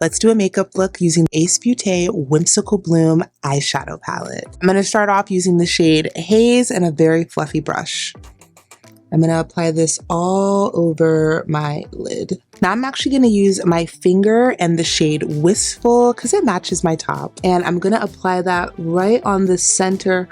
Let's do a makeup look using Ace Beauté Whimsical Bloom eyeshadow palette. I'm going to start off using the shade Haze and a very fluffy brush. I'm going to apply this all over my lid. Now I'm actually going to use my finger and the shade Wistful because it matches my top. And I'm going to apply that right on the center.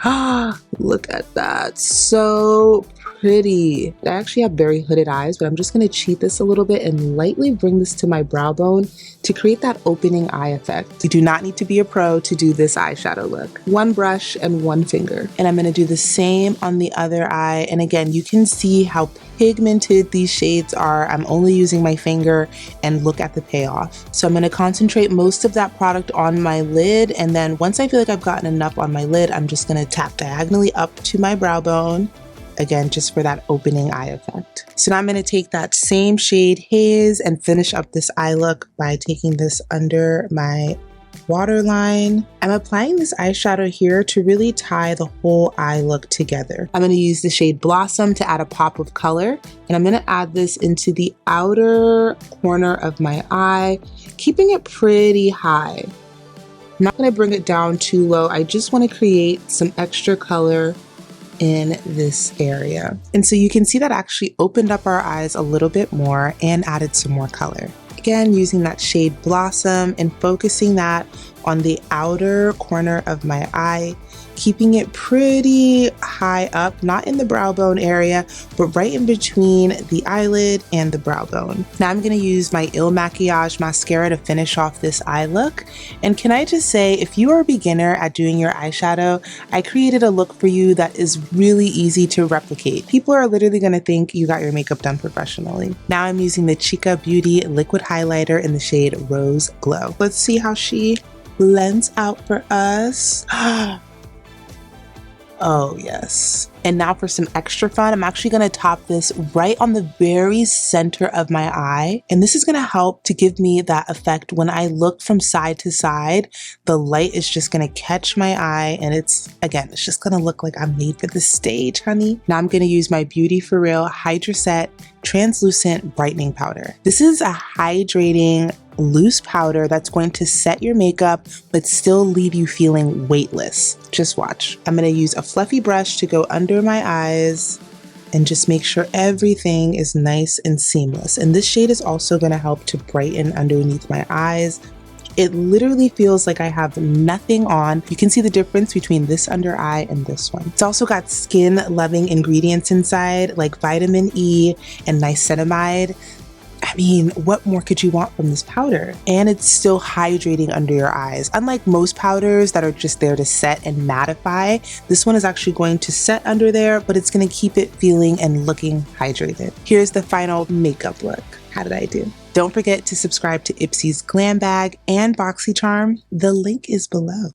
Look at that. So pretty. I actually have very hooded eyes, but I'm just going to cheat this a little bit and lightly bring this to my brow bone to create that opening eye effect. You do not need to be a pro to do this eyeshadow look. One brush and one finger. And I'm going to do the same on the other eye. And again, you can see how pigmented these shades are. I'm only using my finger and look at the payoff. So I'm going to concentrate most of that product on my lid. And then once I feel like I've gotten enough on my lid, I'm just going to tap diagonally up to my brow bone. Again, just for that opening eye effect. So now I'm going to take that same shade Haze and finish up this eye look by taking this under my waterline. I'm applying this eyeshadow here to really tie the whole eye look together. I'm going to use the shade Blossom to add a pop of color, and I'm going to add this into the outer corner of my eye, keeping it pretty high. I'm not going to bring it down too low. I just want to create some extra color in this area. And so you can see that actually opened up our eyes a little bit more and added some more color. Again, using that shade Blossom and focusing that on the outer corner of my eye, keeping it pretty high up, not in the brow bone area, but right in between the eyelid and the brow bone. Now I'm going to use my Il Makiage mascara to finish off this eye look. And can I just say, if you are a beginner at doing your eyeshadow, I created a look for you that is really easy to replicate. People are literally going to think you got your makeup done professionally. Now I'm using the Chica Beauty liquid highlighter in the shade Rose Glow. Let's see how she blends out for us. Oh yes. And now for some extra fun, I'm actually going to top this right on the very center of my eye. And this is going to help to give me that effect when I look from side to side. The light is just going to catch my eye, and it's just going to look like I'm made for the stage, honey. Now I'm going to use my Beauty For Real Hydra Set Translucent Brightening Powder. This is a hydrating loose powder that's going to set your makeup but still leave you feeling weightless. Just watch. I'm going to use a fluffy brush to go under my eyes and just make sure everything is nice and seamless. And this shade is also going to help to brighten underneath my eyes. It literally feels like I have nothing on. You can see the difference between this under eye and this one. It's also got skin loving ingredients inside like vitamin E and niacinamide. I mean, what more could you want from this powder? And it's still hydrating under your eyes. Unlike most powders that are just there to set and mattify, this one is actually going to set under there, but it's going to keep it feeling and looking hydrated. Here's the final makeup look. How did I do? Don't forget to subscribe to IPSY's Glam Bag and BoxyCharm. The link is below.